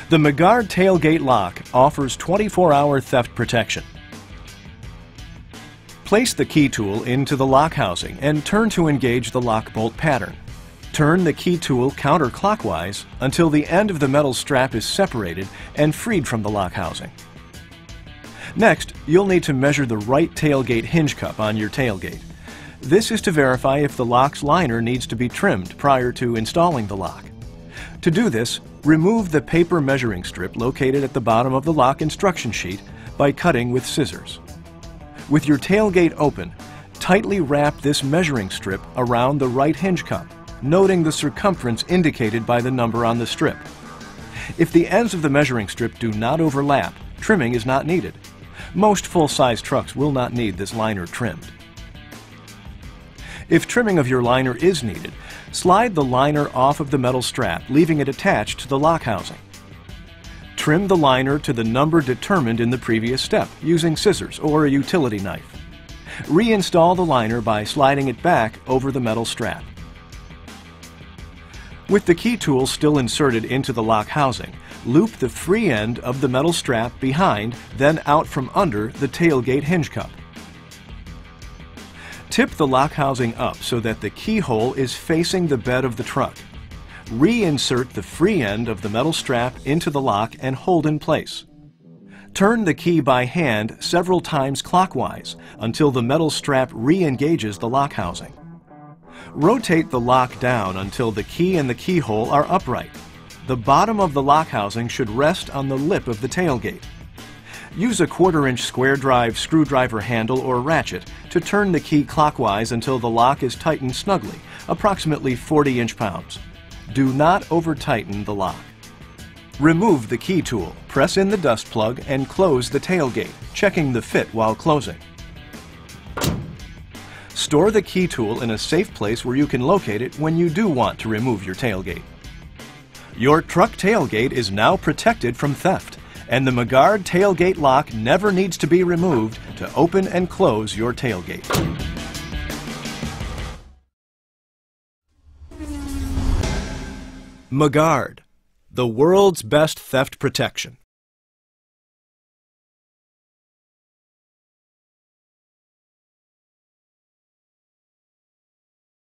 The McGard Tailgate Lock offers 24-hour theft protection. Place the key tool into the lock housing and turn to engage the lock bolt pattern. Turn the key tool counterclockwise until the end of the metal strap is separated and freed from the lock housing. Next, you'll need to measure the right tailgate hinge cup on your tailgate. This is to verify if the lock's liner needs to be trimmed prior to installing the lock. To do this, remove the paper measuring strip located at the bottom of the lock instruction sheet by cutting with scissors. With your tailgate open, tightly wrap this measuring strip around the right hinge cup, noting the circumference indicated by the number on the strip. If the ends of the measuring strip do not overlap, trimming is not needed. Most full-size trucks will not need this liner trimmed. If trimming of your liner is needed, slide the liner off of the metal strap, leaving it attached to the lock housing. Trim the liner to the number determined in the previous step using scissors or a utility knife. Reinstall the liner by sliding it back over the metal strap. With the key tool still inserted into the lock housing, loop the free end of the metal strap behind, then out from under the tailgate hinge cup. Tip the lock housing up so that the keyhole is facing the bed of the truck. Reinsert the free end of the metal strap into the lock and hold in place. Turn the key by hand several times clockwise until the metal strap re-engages the lock housing. Rotate the lock down until the key and the keyhole are upright. The bottom of the lock housing should rest on the lip of the tailgate. Use a 1/4-inch square drive screwdriver handle or ratchet to turn the key clockwise until the lock is tightened snugly, approximately 40 inch-pounds. Do not over-tighten the lock. Remove the key tool, press in the dust plug, and close the tailgate, checking the fit while closing. Store the key tool in a safe place where you can locate it when you do want to remove your tailgate. Your truck tailgate is now protected from theft, and the McGard Tailgate Lock never needs to be removed to open and close your tailgate. McGard, the world's best theft protection.